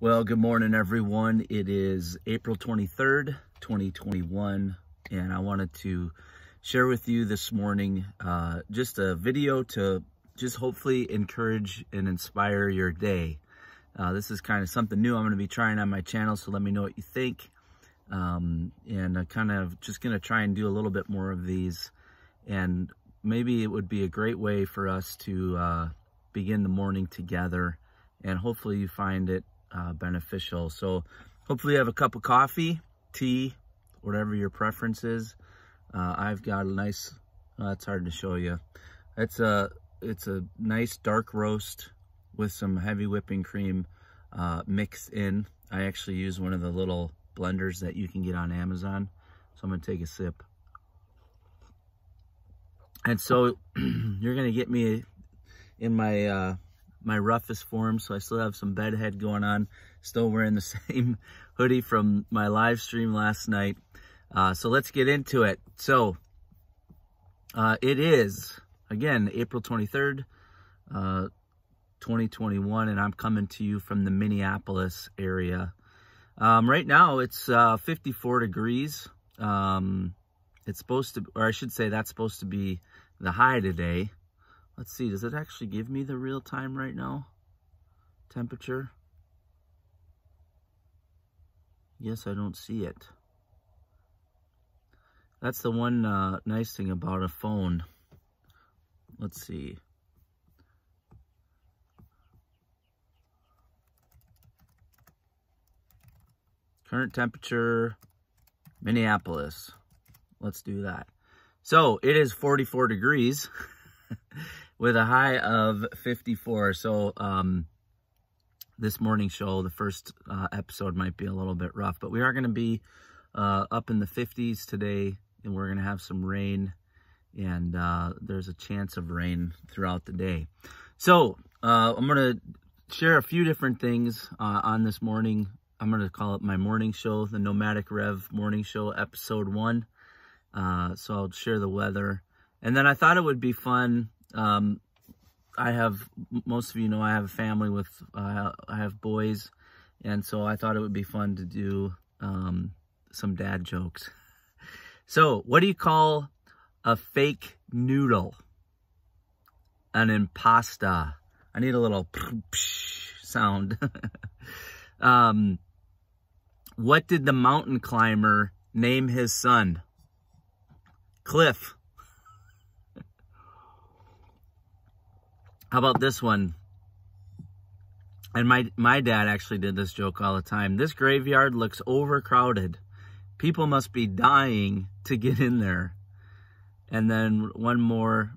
Well, good morning, everyone. It is April 23rd, 2021, and I wanted to share with you this morning just a video to just hopefully encourage and inspire your day. This is kind of something new I'm going to be trying on my channel, so let me know what you think. And I'm kind of just going to try and do a little bit more of these, and maybe it would be a great way for us to begin the morning together, and hopefully you find it beneficial. So hopefully you have a cup of coffee, tea, whatever your preference is. I've got a nice, it's hard to show you. It's a nice dark roast with some heavy whipping cream mixed in. I actually use one of the little blenders that you can get on Amazon. So I'm gonna take a sip. And so you're gonna get me in my my roughest form, so I still have some bedhead going on, still wearing the same hoodie from my live stream last night. So let's get into it. So it is, again, April 23rd, 2021, and I'm coming to you from the Minneapolis area. Right now it's 54 degrees. It's supposed to, or I should say that's supposed to be the high today. Let's see, does it actually give me the real time right now? Temperature? Yes, I don't see it. That's the one nice thing about a phone. Let's see. Current temperature, Minneapolis. Let's do that. So it is 44 degrees. With a high of 54. So this morning show, the first episode might be a little bit rough, but we are going to be up in the 50s today, and we're going to have some rain, and there's a chance of rain throughout the day. So I'm going to share a few different things on this morning. I'm going to call it my morning show, the Nomadic Rev morning show, episode 1. So I'll share the weather. And then I thought it would be fun. I have, most of you know, I have a family with, I have boys. And so I thought it would be fun to do some dad jokes. So what do you call a fake noodle? An impasta. I need a little sound. What did the mountain climber name his son? Cliff. How about this one? And my dad actually did this joke all the time. This graveyard looks overcrowded. People must be dying to get in there. And then one more.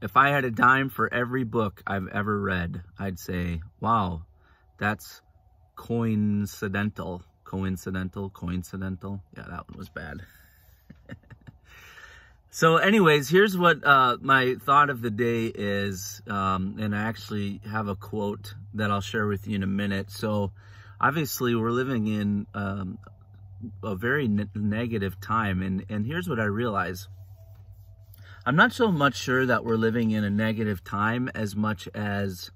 If I had a dime for every book I've ever read, I'd say, wow, that's coincidental. Coincidental. Yeah, that one was bad. So anyways, here's what my thought of the day is, and I actually have a quote that I'll share with you in a minute. So obviously we're living in a very negative time, and here's what I realize. I'm not so much sure that we're living in a negative time as much as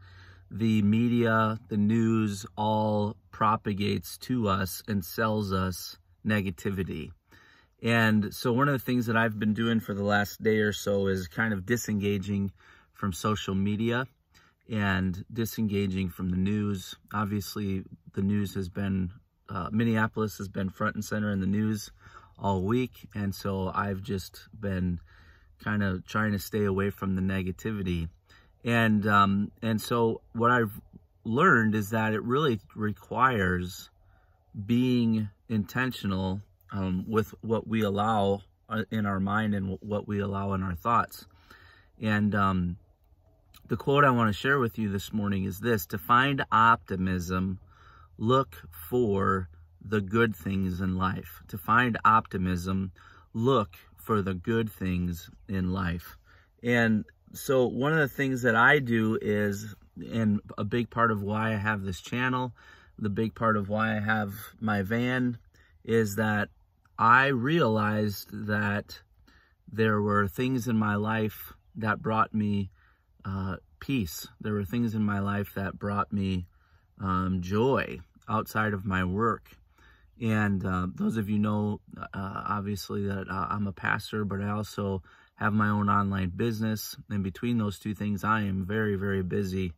the media, the news, all propagates to us and sells us negativity. And so one of the things that I've been doing for the last day or so is kind of disengaging from social media and disengaging from the news. Obviously, the news has been, Minneapolis has been front and center in the news all week. And so I've just been kind of trying to stay away from the negativity. And so what I've learned is that it really requires being intentional with what we allow in our mind and what we allow in our thoughts. And the quote I want to share with you this morning is this: to find optimism, look for the good things in life. To find optimism, look for the good things in life. And so one of the things that I do is, and a big part of why I have this channel, the big part of why I have my van, is that I realized that there were things in my life that brought me peace. There were things in my life that brought me joy outside of my work. And those of you know, obviously, that I'm a pastor, but I also have my own online business. And between those two things, I am very, very busy.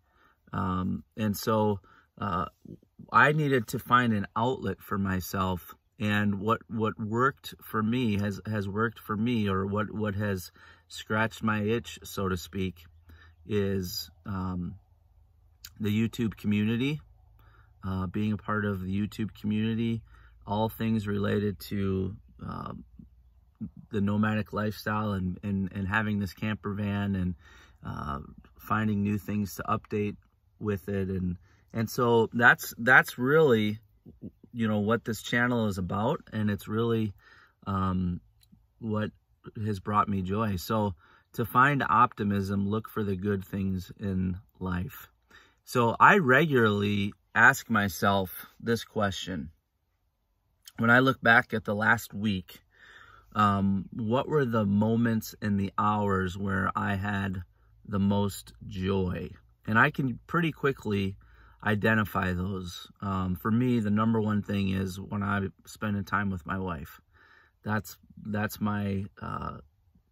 And so I needed to find an outlet for myself. And what worked for me has worked for me, or what has scratched my itch, so to speak, is the YouTube community. Being a part of the YouTube community, all things related to the nomadic lifestyle, and having this camper van, and finding new things to update with it, and so that's really, you know, what this channel is about, and it's really what has brought me joy. So to find optimism, look for the good things in life. So I regularly ask myself this question. When I look back at the last week, what were the moments and the hours where I had the most joy? And I can pretty quickly identify those. For me, the number one thing is when I'm spending time with my wife. That's my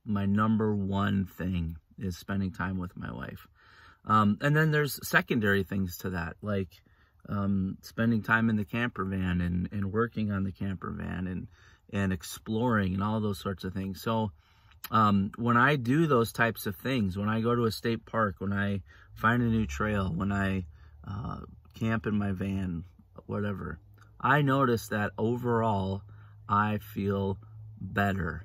my number one thing, is spending time with my wife. And then there's secondary things to that, like spending time in the camper van, and working on the camper van, and exploring, and all those sorts of things. So when I do those types of things, when I go to a state park, when I find a new trail, when I camp in my van, whatever, I notice that overall I feel better.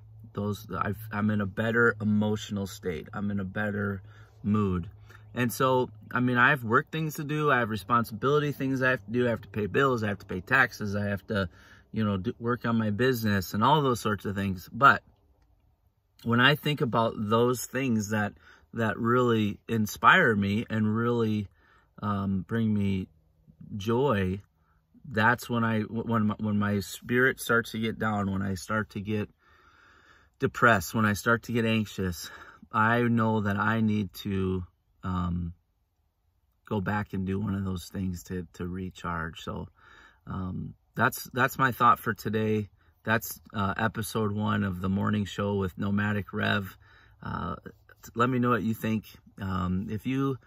I'm in a better emotional state. I'm in a better mood. And so, I mean, I have work things to do. I have responsibility things I have to do. I have to pay bills. I have to pay taxes. I have to, you know, work on my business and all those sorts of things. But when I think about those things that really inspire me and really bring me joy, that's when my spirit starts to get down, when I start to get depressed, when I start to get anxious, I know that I need to go back and do one of those things to recharge. So that's my thought for today. That's episode 1 of the morning show with Nomadic Rev. Let me know what you think. If you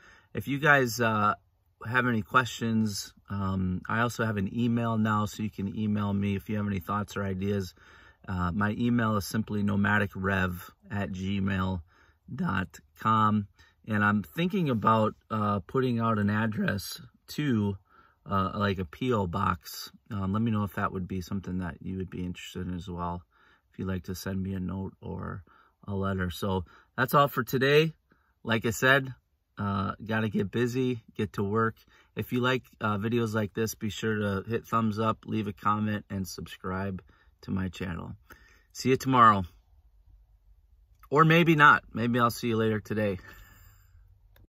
guys have any questions, I also have an email now, so you can email me if you have any thoughts or ideas. My email is simply nomadicrev@gmail.com. And I'm thinking about putting out an address to like a P.O. box. Let me know if that would be something that you would be interested in as well, if you'd like to send me a note or a letter. So that's all for today. Like I said, got to get busy, get to work. If you like videos like this, be sure to hit thumbs up, leave a comment, and subscribe to my channel. See you tomorrow. Or maybe not. Maybe I'll see you later today.